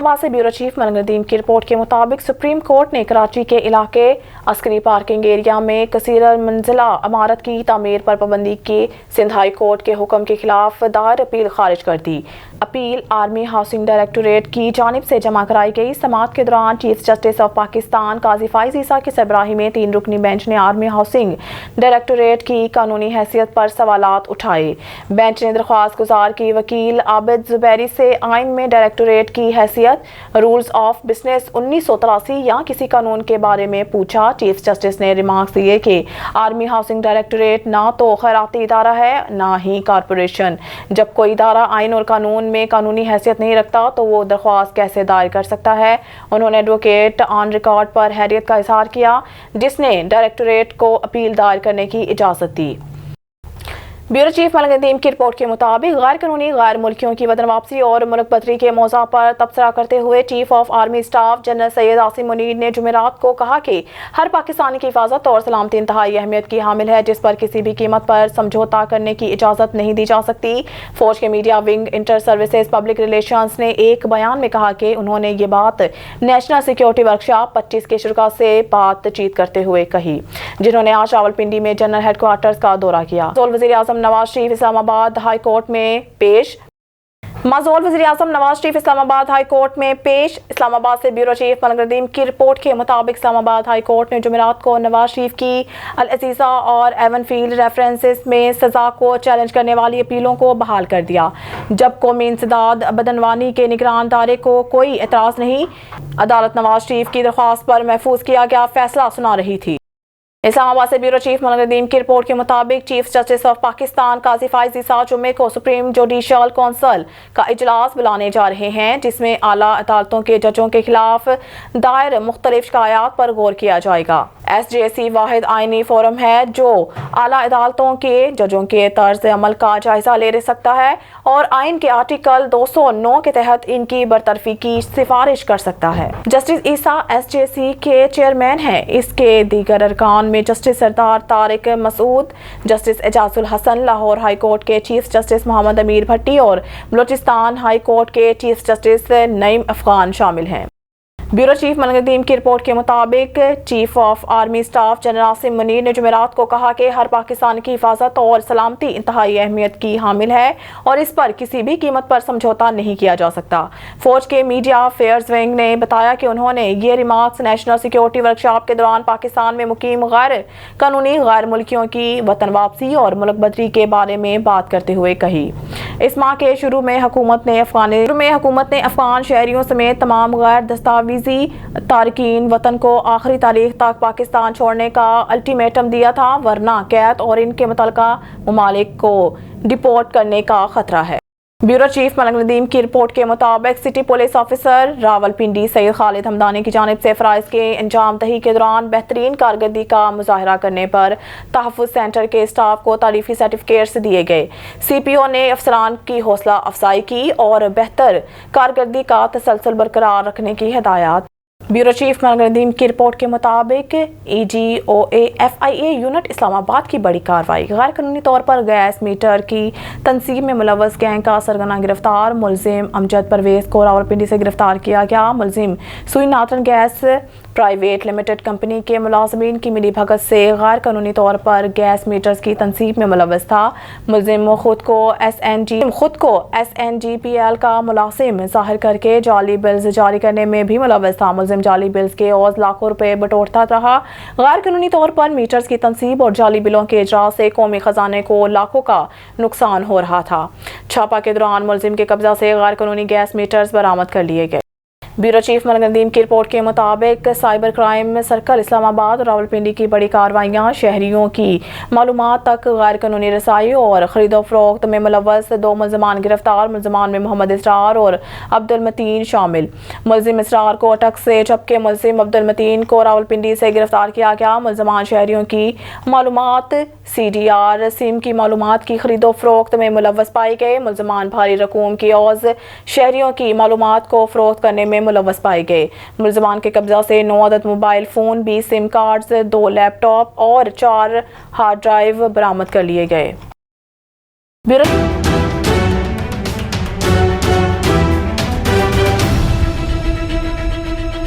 इस्लामाबाद से bureau chief मलंग नदीम की report के मुताबिक सुप्रीम कोर्ट ने कराची के इलाके अस्करी पार्किंग एरिया में कसीर मंजिला इमारत की तामीर पर पाबंदी के सिंध हाई कोर्ट के हुक्म के खिलाफ दायर अपील खारिज कर दी। अपील आर्मी हाउसिंग डायरेक्टोरेट की जानिब से जमा कराई गई। समाअत के दौरान चीफ जस्टिस ऑफ पाकिस्तान काजी फाइज ईसा की सरबराही में 3 रुकनी बेंच ने आर्मी हाउसिंग डायरेक्टोरेट की कानूनी हैसियत पर सवालात उठाए। बेंच ने दरख्वास्त गुजार की वकील आबिद जुबैरी से आइन में डायरेक्टोरेट की हैसियत, रूल्स ऑफ बिजनेस 1983 या किसी कानून के बारे में पूछा। चीफ जस्टिस ने रिमार्क्स दिए कि आर्मी हाउसिंग डायरेक्टोरेट ना तो खैराती इदारा है ना ही कारपोरेशन। जब कोई इदारा आइन और कानून में कानूनी हैसियत नहीं रखता तो वो दरख्वास्त कैसे दायर कर सकता है। उन्होंने एडवोकेट ऑन रिकॉर्ड पर हैरियत का इजहार किया जिसने डायरेक्टोरेट को अपील दायर करने की इजाज़त दी। ब्यूरो चीफ मलंग नदीम की रिपोर्ट के मुताबिक गैर कानूनी गैर मुल्कियों की वतन वापसी और मुल्क बदरी के मौज़ा पर तबसरा करते हुए chief of army staff general Syed Asim Munir ने जुमेरात को कहा कि हर पाकिस्तानी की हिफाजत और सलामती इंतहाई अहमियत की हामिल है, जिस पर किसी भी कीमत पर समझौता करने की इजाज़त नहीं दी जा सकती। फौज के media wing inter services public relations ने एक बयान में कहा कि उन्होंने ये बात नेशनल सिक्योरिटी वर्कशॉप 25 के शुरा से बातचीत करते हुए कही, जिन्होंने आज रावलपिंडी में जनरल हेडक्वार्टर्स का दौरा किया। वज़ीर आज़म नवाज शरीफ इस्लामाबाद हाई कोर्ट में पेश। वज़ीर आज़म नवाज शरीफ इस्लामाबाद हाई कोर्ट में पेश। इस्लामाबाद से ब्यूरो चीफ मलंग नदीम की रिपोर्ट के मुताबिक इस्लामाबाद हाई कोर्ट ने जुमेरात को नवाज शरीफ की अल अजीज़ा और एवनफील्ड रेफरेंसेस में सज़ा को चैलेंज करने वाली अपीलों को बहाल कर दिया। जब कौमी इंसदाद बदनवानी के निगरान दायरे को कोई एतराज़ नहीं, अदालत नवाज शरीफ की दरख्वास्त पर महफूज किया गया फैसला सुना रही थी। इस्लामाबाद से ब्यूरो चीफ मलंग नदीम की रिपोर्ट के मुताबिक चीफ जस्टिस ऑफ पाकिस्तान काजी फाइज ईसा जुम्मे को सुप्रीम जुडिशल काउंसिल का इजलास बुलाने जा रहे हैं, जिसमें आला अदालतों के जजों के खिलाफ दायर मुख्तलिफ शिकायत पर गौर किया जाएगा। SJC वाहिद आइनी फोरम है जो आला अदालतों के जजों के तर्ज अमल का जायजा ले सकता है और आइन के आर्टिकल 209 के तहत इनकी बरतरफी की सिफारिश कर सकता है। जस्टिस ईसा SJC के चेयरमैन हैं। इसके दीगर अरकान में justice Sardar Tariq Masood, justice Ijazul Hasan Lahore high court के चीफ जस्टिस मोहम्मद अमीर भट्टी और बलोचिस्तान हाई कोर्ट के चीफ जस्टिस नईम अफगान शामिल हैं। ब्यूरो चीफ मलंग नदीम की रिपोर्ट के मुताबिक chief of army staff general Asim Munir ने जुमेरात को कहा कि हर पाकिस्तान की हिफाजत और सलामती इंतहाई अहमियत की हामिल है और इस पर किसी भी कीमत पर समझौता नहीं किया जा सकता। फौज के मीडिया अफेयर्स विंग ने बताया कि उन्होंने ये रिमार्क्स नेशनल सिक्योरिटी वर्कशॉप के दौरान पाकिस्तान में मुकीम गैर कानूनी गैर मुल्कियों की वतन वापसी और मुल्क बदरी के बारे में बात करते हुए कही। इस माह के शुरू में हुकूमत ने अफगान शहरियों समेत तमाम गैर दस्तावेजी तारकीन वतन को आखिरी तारीख तक पाकिस्तान छोड़ने का अल्टीमेटम दिया था, वरना कैद और इनके मुतल्लिका ममालिक को डिपोर्ट करने का खतरा है। ब्यूरो चीफ मलंग नदीम की रिपोर्ट के मुताबिक city police officer Rawalpindi Syed Khalid Hamdani की जानिब से फ़राइज़ के अंजाम दही के दौरान बेहतरीन कारकर्दगी का मुजाहरा करने पर तहफ़्फ़ुज़ सेंटर के स्टाफ को तारीफ़ी सर्टिफिकेट्स दिए गए। CPO ने अफसरान की हौसला अफजाई की और बेहतर कारकर्दगी का तसलसल बरकरार रखने की हिदायत। ब्यूरो चीफ मलंग नदीम की रिपोर्ट के मुताबिक EGOA FIA यूनिट इस्लामाबाद की बड़ी कार्रवाई। गैर कानूनी तौर पर गैस मीटर की तंसीब में मुलव्वस गैंग का सरगना गिरफ्तार। मुलजिम अमजद परवेज को रावलपिंडी से गिरफ्तार किया गया। मुलजिम सुई नातन गैस प्राइवेट लिमिटेड कंपनी के मुलाजमीन की मिली भगत से गैर कानूनी तौर पर गैस मीटर्स की तंसीब में मुलव्वस था। मुलजिम खुद को SNGPL का मुलाजिम जाहिर करके जाली बिल्स जारी करने में भी मुलव्वस था। मुलजिम जाली बिल्स के एवज लाखों रुपए बटोरता रहा। गैर कानूनी तौर पर मीटर्स की तंसीब और जाली बिलों के इजरा से कौमी खजाने को लाखों का नुकसान हो रहा था। छापा के दौरान मुलजिम के कब्जा से गैर कानूनी गैस मीटर्स बरामद कर लिए गए। ब्यूरो चीफ मलंग नदीम की रिपोर्ट के मुताबिक साइबर क्राइम सर्कल इस्लामाबाद और रावलपिंडी की बड़ी कार्रवाइयाँ। शहरियों की मालूमात तक गैर कानूनी रसाई और खरीदो फरोख्त में मुलव्वस 2 मुलजमान गिरफ्तार। मुलजमान में मोहम्मद इसरार और अब्दुल मतीन शामिल। मुलजिम इसरार को अटक से जबकि मुलजिम अब्दुल मतीन को रावलपिंडी से गिरफ्तार किया गया। मुलजमान शहरियों की मालूमात CDR सिम की मालूमात की खरीदो फरोख्त में मुलव्वस पाए गए। मुलजमान भारी रकूम की औज शहरियों की मालूमात को फरोख्त करने में मुलव्वस पाए गए। मुलजमान के कब्जा से 9 अदद mobile phone, 20 SIM cards, 2 laptop और 4 हार्ड ड्राइव बरामद कर लिए गए।